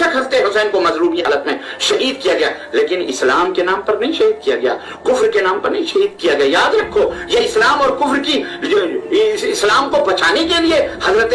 तक हज़रत हुसैन को मजलूमी हालत में शहीद किया गया, लेकिन इस्लाम के नाम पर नहीं शहीद किया गया, कुफ्र के नाम पर नहीं शहीद किया गया। याद रखो, ये इस्लाम और कुफ्र की इस्लाम को बचाने के लिए हजरत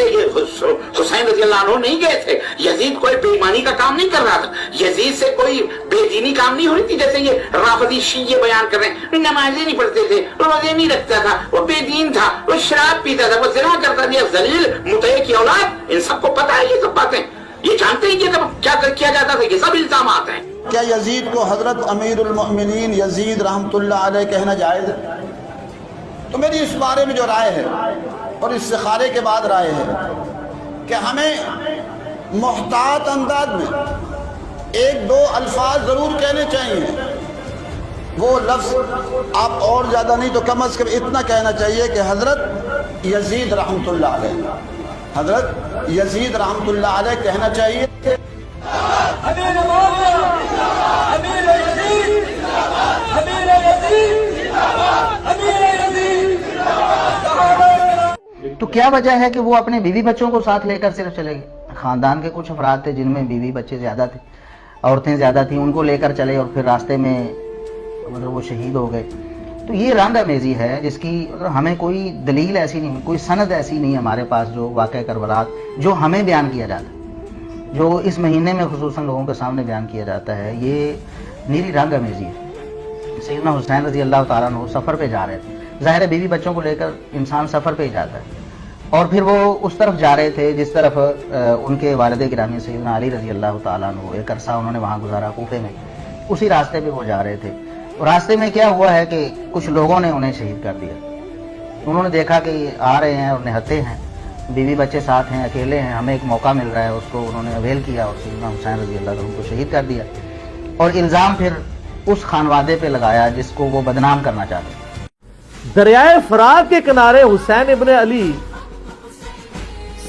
हुसैन रज़ी अल्लाह अन्हु नहीं गए थे। यजीद कोई बेईमानी का काम नहीं कर रहा था, यजीद से कोई बेदीनी काम नहीं हो रही थी, जैसे ये राफदी शिये बयान कर रहे हैं। नमाजें नहीं पढ़ते थे, रोजे नहीं रखता था, वो बेदीन था, वो शराब पीता था, वो ज़िना करता था, जलील मुतय की औलाद। इन सबको पता है ये सब बातें, ये जानते हैं कि क्या किया जाता था, ये सब इल्जाम आते हैं। क्या यजीद को हजरत अमीरुल मोमिनीन यजीद रहमतुल्लाह अलैह कहना जायज़ है? तो मेरी इस बारे में जो राय है और इस्तिखारे के बाद राय है कि हमें मुहतात अंदाज में एक दो अल्फाज ज़रूर कहने चाहिए। वो लफ्ज़ आप और ज़्यादा नहीं तो कम अज़ कम इतना कहना चाहिए कि हज़रत यजीद रहमतुल्लाह अलैह, हज़रत यजीद रहमतुल्लाह अलैह कहना चाहिए। तो क्या वजह है कि वो अपने बीवी बच्चों को साथ लेकर सिर्फ चले गए? खानदान के कुछ अफराद थे जिनमें बीवी बच्चे ज़्यादा थे, औरतें ज़्यादा थीं, उनको लेकर चले और फिर रास्ते में मतलब वो शहीद हो गए। तो ये रंग अमेज़ी है जिसकी हमें कोई दलील ऐसी नहीं, कोई सनद ऐसी नहीं हमारे पास जो वाक़या करबला जो हमें बयान किया जाता है, जो इस महीने में खुसूसन लोगों के सामने बयान किया जाता है, ये नीरी रंग अमेज़ी है। सैयदना हुसैन रज़ी अल्लाह तआला अन्हु सफ़र पे जा रहे थे, ज़ाहिर है बीवी बच्चों को लेकर इंसान सफ़र पे ही जाता है, और फिर वो उस तरफ जा रहे थे जिस तरफ उनके वालिद गिरामी सैयदना अली रज़ी अल्लाह तआला अन्हु एक अरसा उन्होंने वहाँ गुजारा कूफे में, उसी रास्ते पे वो जा रहे थे। और रास्ते में क्या हुआ है कि कुछ लोगों ने उन्हें शहीद कर दिया। उन्होंने देखा कि आ रहे हैं और निहत्थे हैं, बीवी बच्चे साथ हैं, अकेले हैं, हमें एक मौका मिल रहा है, उसको उन्होंने अवेल किया और सैयदना हुसैन रज़ी अल्लाह अन्हु को शहीद कर दिया। और इल्ज़ाम फिर उस खानवादे पे लगाया जिसको वो बदनाम करना चाहते। दरियाए फरात के किनारे हुसैन इब्ने अली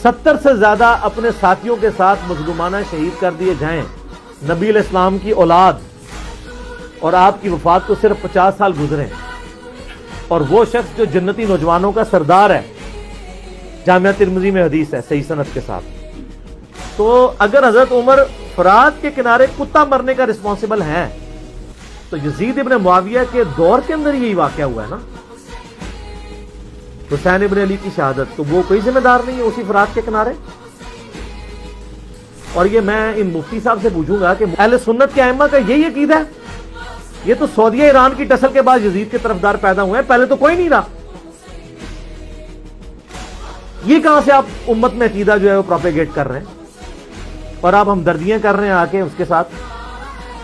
70 से ज्यादा अपने साथियों के साथ मजलूमाना शहीद कर दिए जाएं, नबी इस्लाम की औलाद, और आपकी वफात को सिर्फ 50 साल गुजरे, और वो शख्स जो जन्नती नौजवानों का सरदार है, जामिया तिरमिज़ी में हदीस है सही सनद के साथ। तो अगर हजरत उमर फरात के किनारे कुत्ता मरने का रिस्पॉन्सिबल है, तो यजीद इब्ने मुआविया के दौर के अंदर यही वाकया हुआ है ना, हुसैन इब्ने अली की शहादत, तो वो कोई जिम्मेदार नहीं है उसी फरात के किनारे। और ये मैं इन मुफ्ती साहब से पूछूंगा कि अहले सुन्नत के अइम्मा का यही अकीदा है? ये तो सऊदीया ईरान की टसल के बाद यजीद के तरफदार पैदा हुए हैं, पहले तो कोई नहीं रहा। ये कहां से आप उम्मत में अकीदा जो है वो प्रोपेगेट कर रहे हैं, और आप हमदर्दियां कर रहे हैं आके उसके साथ?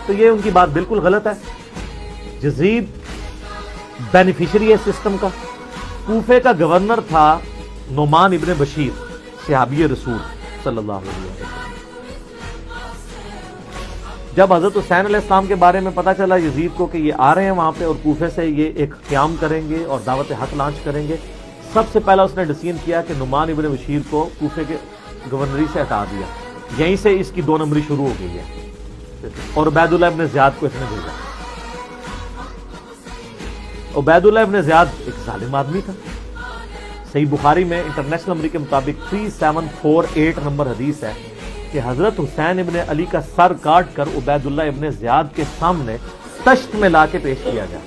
तो ये उनकी बात बिल्कुल गलत है। यजीद बेनिफिशियरी है सिस्टम का। कूफे का गवर्नर था नुमान इब्ने बशीर, सहाबी रसूल सल्लल्लाहु अलैहि वसल्लम। जब हजरत हुसैन अलैहिस्सलाम के बारे में पता चला यजीद को कि ये आ रहे हैं वहां पे और कूफे से ये एक क़याम करेंगे और दावत हक लॉन्च करेंगे, सबसे पहला उसने डिसीजन किया कि नुमान इब्ने बशीर को कूफे के गवर्नरी से हटा दिया। यहीं से इसकी 2 नंबरी शुरू हो गई है। और उबैदुल्लाह इब्ने ज़ियाद को इसने भेजा। उबैदुल्लाह इब्ने ज़ियाद एक जालिम आदमी था। सही बुखारी में इंटरनेशनल नंबर के मुताबिक 3748 नंबर हदीस है कि हजरत हुसैन इब्ने अली का सर काट कर उबैदुल्लाह इब्ने ज़ियाद के सामने तश्त में लाके पेश किया गया।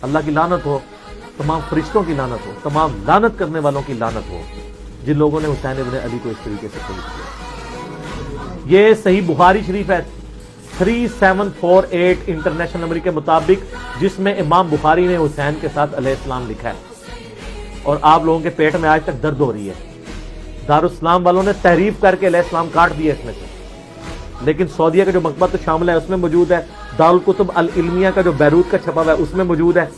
अल्लाह की लानत हो, तमाम फरिश्तों की लानत हो, तमाम लानत करने वालों की लानत हो जिन लोगों ने हुसैन इब्ने अली को इस तरीके से शहीद किया। ये सही बुखारी शरीफ है 3748 इंटरनेशनल नंबर के मुताबिक, जिसमें इमाम बुखारी ने हुसैन के साथ अलैहिस्सलाम लिखा है। और आप लोगों के पेट में आज तक दर्द हो रही है। दारुस्सलाम वालों ने तहरीफ करके अलैहिस्सलाम काट दिया इसमें से, लेकिन सऊदीया का जो मकबरा तो शामिल है उसमें मौजूद है। दारुल कुतुब अल इल्मिया का जो बैरूत का छपा हुआ है उसमें मौजूद है।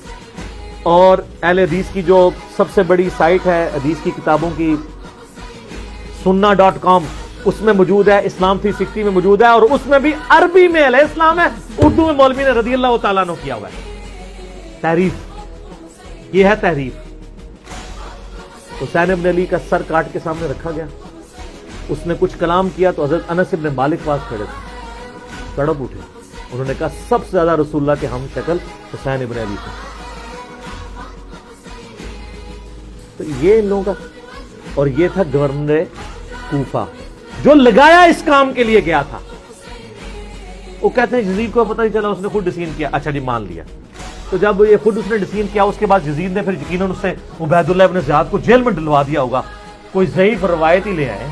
और अहले हदीस की जो सबसे बड़ी साइट है हदीस की किताबों की, sunna.com, उसमें मौजूद है। इस्लाम 360 में मौजूद है, और उसमें भी अरबी में अलैहिस्सलाम है, उर्दू में मौलवी ने रज़ियल्लाहु तआला अन्हु किया हुआ है। तहरीफ, ये है तहरीफ। हुसैन इब्ने अली का सर काट के सामने रखा गया, उसने कुछ कलाम किया तो हजरत अनस इब्ने मालिक पास खड़े थे, तड़प उठे। उन्होंने कहा सबसे ज्यादा रसूलुल्लाह के हम शक्ल हुसैन इब्ने अली थे। तो ये इन लोगों का, और ये था गवर्नर कूफा جو لگایا اس کام کے لیے گیا تھا. وہ کہتے ہیں یزید کو پتہ نہیں چلا, اس نے خود ڈسین کیا. اچھا جی مان لیا. تو جب یہ خود اس نے ڈسین کیا, اس کے بعد یزید نے پھر یقیناً اس سے عبید اللہ ابن زیاد کو جیل میں ڈلوا دیا ہوگا. کوئی ضعیف روایت ہی لے آئے